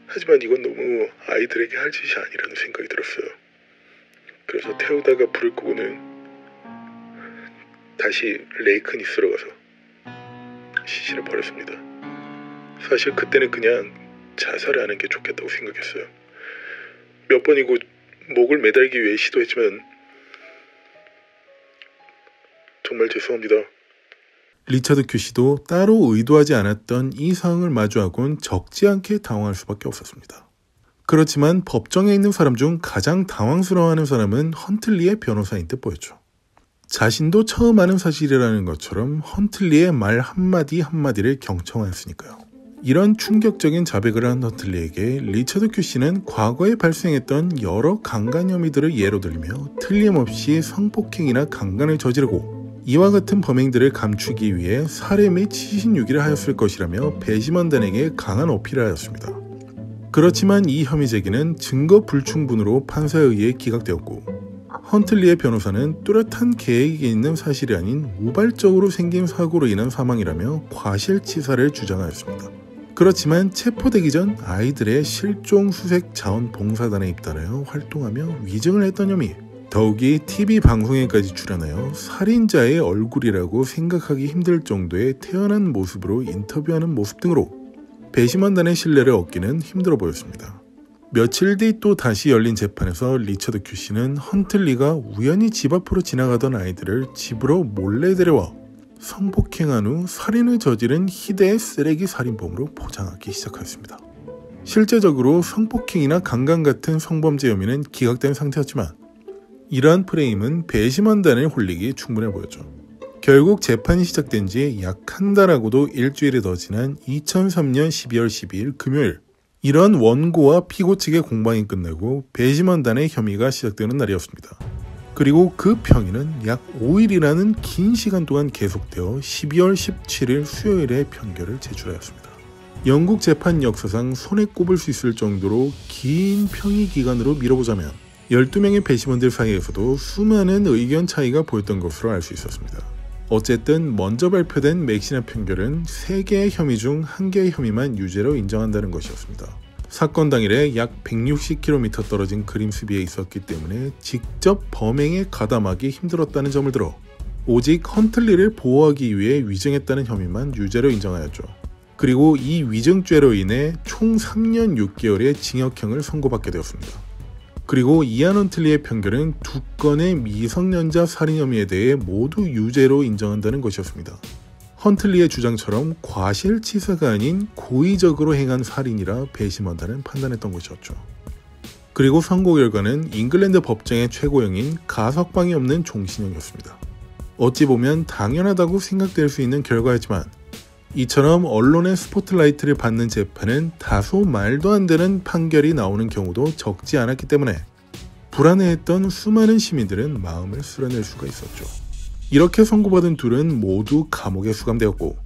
하지만 이건 너무 아이들에게 할 짓이 아니라는 생각이 들었어요. 그래서 태우다가 불을 끄고는 다시 레이크니스로 가서 시신을 버렸습니다. 사실 그때는 그냥 자살을 하는 게 좋겠다고 생각했어요. 몇 번이고 목을 매달기 위해 시도했지만 정말 죄송합니다. 리처드 큐 씨도 따로 의도하지 않았던 이 상황을 마주하곤 적지 않게 당황할 수밖에 없었습니다. 그렇지만 법정에 있는 사람 중 가장 당황스러워하는 사람은 헌틀리의 변호사인 듯 보였죠. 자신도 처음 아는 사실이라는 것처럼 헌틀리의 말 한마디 한마디를 경청하였으니까요. 이런 충격적인 자백을 한 헌틀리에게 리처드 큐 씨는 과거에 발생했던 여러 강간 혐의들을 예로 들며 틀림없이 성폭행이나 강간을 저지르고 이와 같은 범행들을 감추기 위해 살해 및 시신유기를 하였을 것이라며 배심원단에게 강한 어필을 하였습니다. 그렇지만 이 혐의 제기는 증거 불충분으로 판사에 의해 기각되었고 헌틀리의 변호사는 뚜렷한 계획이 있는 사실이 아닌 우발적으로 생긴 사고로 인한 사망이라며 과실치사를 주장하였습니다. 그렇지만 체포되기 전 아이들의 실종 수색 자원봉사단에 입단하여 활동하며 위증을 했던 혐의, 더욱이 TV 방송에까지 출연하여 살인자의 얼굴이라고 생각하기 힘들 정도의 태어난 모습으로 인터뷰하는 모습 등으로 배심원단의 신뢰를 얻기는 힘들어 보였습니다. 며칠 뒤 또 다시 열린 재판에서 리처드 큐 씨는 헌틀리가 우연히 집 앞으로 지나가던 아이들을 집으로 몰래 데려와 성폭행한 후 살인을 저지른 희대의 쓰레기 살인범으로 포장하기 시작하였습니다. 실제적으로 성폭행이나 강간 같은 성범죄 혐의는 기각된 상태였지만 이러한 프레임은 배심원단에 홀리기 충분해 보였죠. 결국 재판이 시작된 지 약 한 달하고도 일주일이 더 지난 2003년 12월 12일 금요일, 이런 원고와 피고 측의 공방이 끝나고 배심원단의 혐의가 시작되는 날이었습니다. 그리고 그 평의는 약 5일이라는 긴 시간 동안 계속되어 12월 17일 수요일에 판결을 제출하였습니다. 영국 재판 역사상 손에 꼽을 수 있을 정도로 긴 평의 기간으로 미뤄보자면 12명의 배심원들 사이에서도 수많은 의견 차이가 보였던 것으로 알 수 있었습니다. 어쨌든 먼저 발표된 맥시나 판결은 3개의 혐의 중 1개의 혐의만 유죄로 인정한다는 것이었습니다. 사건 당일에 약 160km 떨어진 그림스비에 있었기 때문에 직접 범행에 가담하기 힘들었다는 점을 들어 오직 헌틀리를 보호하기 위해 위증했다는 혐의만 유죄로 인정하였죠. 그리고 이 위증죄로 인해 총 3년 6개월의 징역형을 선고받게 되었습니다. 그리고 이안 헌틀리의 판결은 2건의 미성년자 살인 혐의에 대해 모두 유죄로 인정한다는 것이었습니다. 헌틀리의 주장처럼 과실치사가 아닌 고의적으로 행한 살인이라 배심원단은 판단했던 것이었죠. 그리고 선고 결과는 잉글랜드 법정의 최고형인 가석방이 없는 종신형이었습니다. 어찌 보면 당연하다고 생각될 수 있는 결과였지만 이처럼 언론의 스포트라이트를 받는 재판은 다소 말도 안 되는 판결이 나오는 경우도 적지 않았기 때문에 불안해했던 수많은 시민들은 마음을 쓸어낼 수가 있었죠. 이렇게 선고받은 둘은 모두 감옥에 수감되었고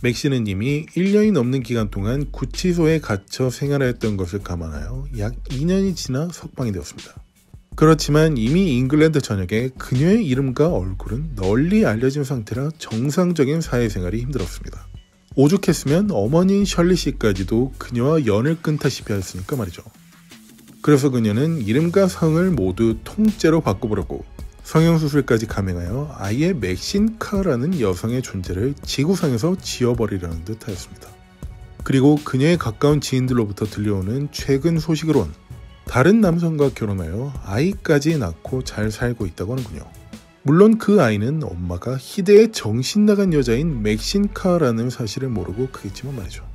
맥시는 이미 1년이 넘는 기간 동안 구치소에 갇혀 생활하였던 것을 감안하여 약 2년이 지나 석방이 되었습니다. 그렇지만 이미 잉글랜드 전역에 그녀의 이름과 얼굴은 널리 알려진 상태라 정상적인 사회생활이 힘들었습니다. 오죽했으면 어머니인 셜리 씨까지도 그녀와 연을 끊다시피 하였으니까 말이죠. 그래서 그녀는 이름과 성을 모두 통째로 바꿔버렸고 성형수술까지 감행하여 아예 맥신 카라는 여성의 존재를 지구상에서 지워버리려는 듯 하였습니다. 그리고 그녀의 가까운 지인들로부터 들려오는 최근 소식으론 다른 남성과 결혼하여 아이까지 낳고 잘 살고 있다고 하는군요. 물론 그 아이는 엄마가 희대의 정신나간 여자인 맥신 카라는 사실을 모르고 크겠지만 말이죠.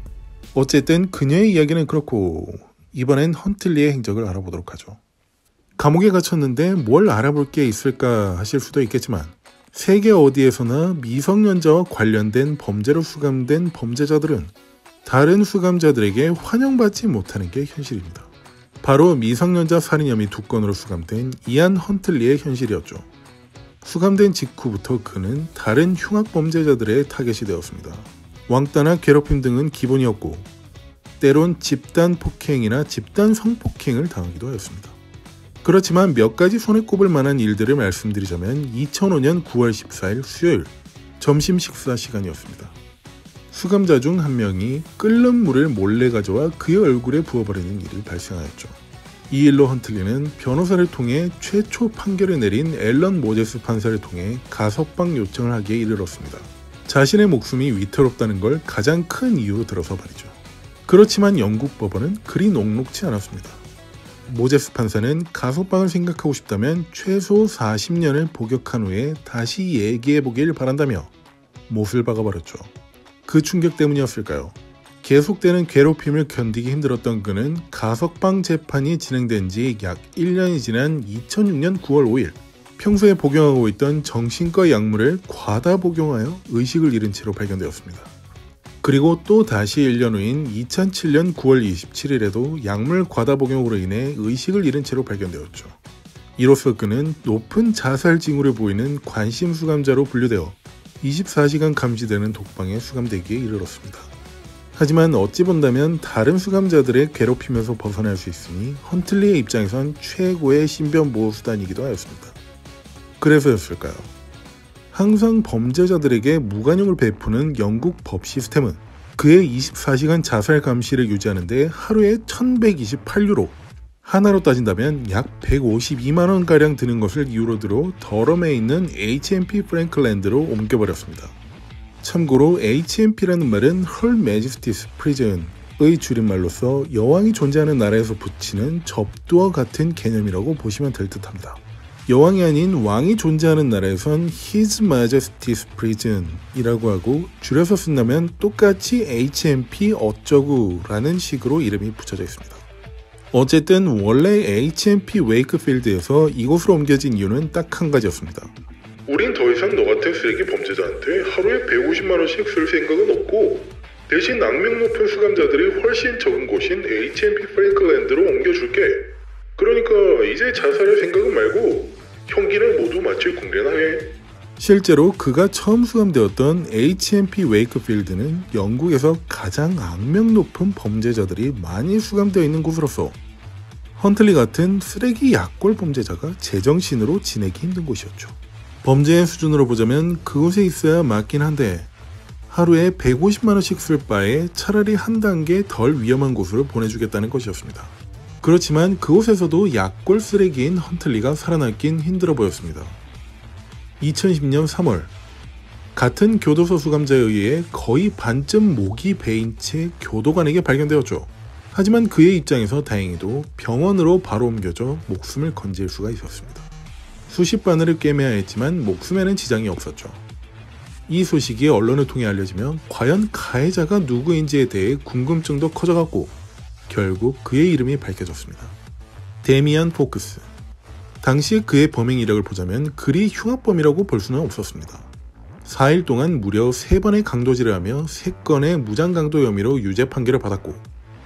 어쨌든 그녀의 이야기는 그렇고 이번엔 헌틀리의 행적을 알아보도록 하죠. 감옥에 갇혔는데 뭘 알아볼 게 있을까 하실 수도 있겠지만 세계 어디에서나 미성년자와 관련된 범죄로 수감된 범죄자들은 다른 수감자들에게 환영받지 못하는 게 현실입니다. 바로 미성년자 살인 혐의 2건으로 수감된 이안 헌틀리의 현실이었죠. 수감된 직후부터 그는 다른 흉악 범죄자들의 타겟이 되었습니다. 왕따나 괴롭힘 등은 기본이었고 때론 집단 폭행이나 집단 성폭행을 당하기도 하였습니다. 그렇지만 몇 가지 손에 꼽을 만한 일들을 말씀드리자면 2005년 9월 14일 수요일 점심 식사 시간이었습니다. 수감자 중 한 명이 끓는 물을 몰래 가져와 그의 얼굴에 부어버리는 일이 발생하였죠. 이 일로 헌틀리는 변호사를 통해 최초 판결을 내린 앨런 모제스 판사를 통해 가석방 요청을 하기에 이르렀습니다. 자신의 목숨이 위태롭다는 걸 가장 큰 이유로 들어서 말이죠. 그렇지만 영국 법원은 그리 녹록지 않았습니다. 모제스 판사는 가석방을 생각하고 싶다면 최소 40년을 복역한 후에 다시 얘기해보길 바란다며 못을 박아버렸죠. 그 충격 때문이었을까요? 계속되는 괴롭힘을 견디기 힘들었던 그는 가석방 재판이 진행된 지 약 1년이 지난 2006년 9월 5일 평소에 복용하고 있던 정신과 약물을 과다 복용하여 의식을 잃은 채로 발견되었습니다. 그리고 또 다시 1년 후인 2007년 9월 27일에도 약물 과다 복용으로 인해 의식을 잃은 채로 발견되었죠. 이로써 그는 높은 자살 징후를 보이는 관심 수감자로 분류되어 24시간 감시되는 독방에 수감되기에 이르렀습니다. 하지만 어찌 본다면 다른 수감자들의 괴롭힘에서 벗어날 수 있으니 헌틀리의 입장에선 최고의 신변 보호 수단이기도 하였습니다. 그래서였을까요? 항상 범죄자들에게 무관용을 베푸는 영국 법 시스템은 그의 24시간 자살 감시를 유지하는 데 하루에 1128유로, 하나로 따진다면 약 152만원가량 드는 것을 이유로 들어 더럼에 있는 HMP 프랭클랜드로 옮겨버렸습니다. 참고로 HMP라는 말은 Her Majesty's Prison의 줄임말로서 여왕이 존재하는 나라에서 붙이는 접두와 같은 개념이라고 보시면 될 듯합니다. 여왕이 아닌 왕이 존재하는 나라에선 His Majesty's Prison 이라고 하고 줄여서 쓴다면 똑같이 HMP 어쩌구 라는 식으로 이름이 붙여져 있습니다. 어쨌든 원래 HMP 웨이크필드에서 이곳으로 옮겨진 이유는 딱 한 가지였습니다. 우린 더 이상 너 같은 쓰레기 범죄자한테 하루에 150만원씩 쓸 생각은 없고 대신 악명 높은 수감자들이 훨씬 적은 곳인 HMP 프랭클랜드로 옮겨줄게. 그러니까 이제 자살할 생각은 말고 형기를 모두 마칠 군대나 해. 실제로 그가 처음 수감되었던 HMP 웨이크필드는 영국에서 가장 악명 높은 범죄자들이 많이 수감되어 있는 곳으로서 헌틀리 같은 쓰레기 약골 범죄자가 제정신으로 지내기 힘든 곳이었죠. 범죄의 수준으로 보자면 그곳에 있어야 맞긴 한데 하루에 150만원씩 쓸 바에 차라리 한 단계 덜 위험한 곳으로 보내주겠다는 것이었습니다. 그렇지만 그곳에서도 약골 쓰레기인 헌틀리가 살아남긴 힘들어 보였습니다. 2010년 3월 같은 교도소 수감자에 의해 거의 반쯤 목이 베인 채 교도관에게 발견되었죠. 하지만 그의 입장에서 다행히도 병원으로 바로 옮겨져 목숨을 건질 수가 있었습니다. 수십 바늘을 꿰매야 했지만 목숨에는 지장이 없었죠. 이 소식이 언론을 통해 알려지며 과연 가해자가 누구인지에 대해 궁금증도 커져갔고 결국 그의 이름이 밝혀졌습니다. 데미안 포크스. 당시 그의 범행 이력을 보자면 그리 흉악범이라고 볼 수는 없었습니다. 4일 동안 무려 3번의 강도질을 하며 3건의 무장강도 혐의로 유죄 판결을 받았고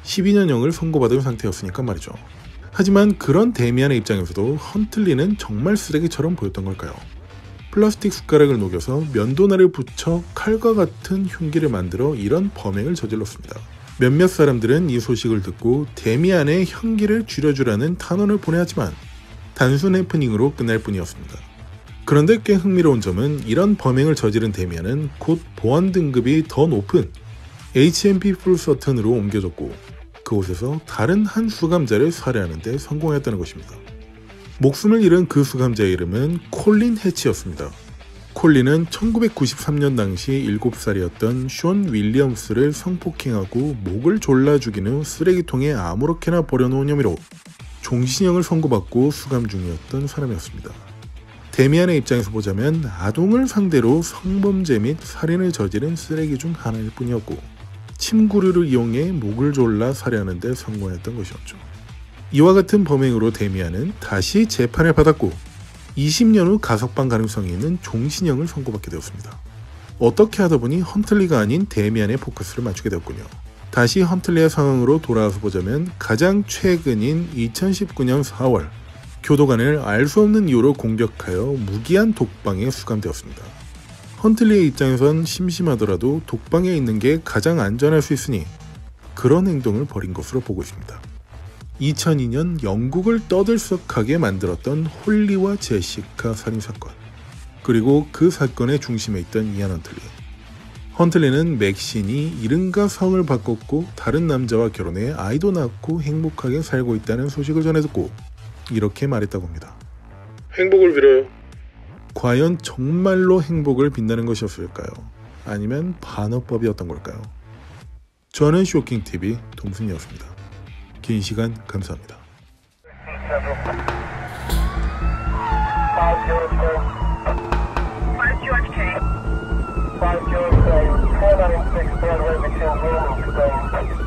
12년형을 선고받은 상태였으니까 말이죠. 하지만 그런 데미안의 입장에서도 헌틀리는 정말 쓰레기처럼 보였던 걸까요? 플라스틱 숟가락을 녹여서 면도날을 붙여 칼과 같은 흉기를 만들어 이런 범행을 저질렀습니다. 몇몇 사람들은 이 소식을 듣고 데미안의 형기를 줄여주라는 탄원을 보내야지만 단순 해프닝으로 끝날 뿐이었습니다. 그런데 꽤 흥미로운 점은 이런 범행을 저지른 데미안은 곧 보안 등급이 더 높은 HMP 풀서튼으로 옮겨졌고 그곳에서 다른 한 수감자를 살해하는 데 성공했다는 것입니다. 목숨을 잃은 그 수감자의 이름은 콜린 해치였습니다. 콜린은 1993년 당시 7살이었던 숀 윌리엄스를 성폭행하고 목을 졸라 죽인 후 쓰레기통에 아무렇게나 버려놓은 혐의로 종신형을 선고받고 수감 중이었던 사람이었습니다. 데미안의 입장에서 보자면 아동을 상대로 성범죄 및 살인을 저지른 쓰레기 중 하나일 뿐이었고 침구류를 이용해 목을 졸라 살해하는 데 성공했던 것이었죠. 이와 같은 범행으로 데미안은 다시 재판을 받았고 20년 후 가석방 가능성이 있는 종신형을 선고받게 되었습니다. 어떻게 하다 보니 헌틀리가 아닌 데미안의 포커스를 맞추게 되었군요. 다시 헌틀리의 상황으로 돌아와서 보자면 가장 최근인 2019년 4월 교도관을 알 수 없는 이유로 공격하여 무기한 독방에 수감되었습니다. 헌틀리의 입장에선 심심하더라도 독방에 있는 게 가장 안전할 수 있으니 그런 행동을 벌인 것으로 보고 있습니다. 2002년 영국을 떠들썩하게 만들었던 홀리와 제시카 살인사건, 그리고 그 사건의 중심에 있던 이안 헌틀리. 헌틀리는 맥신이 이름과 성을 바꿨고 다른 남자와 결혼해 아이도 낳고 행복하게 살고 있다는 소식을 전해 듣고 이렇게 말했다고 합니다. 행복을 빌어요. 과연 정말로 행복을 빈다는 것이었을까요? 아니면 반어법이었던 걸까요? 저는 쇼킹TV 동순이었습니다. 긴 시간 감사합니다. George K. 5 George K. 496 Broadway, McHill, Wilmington.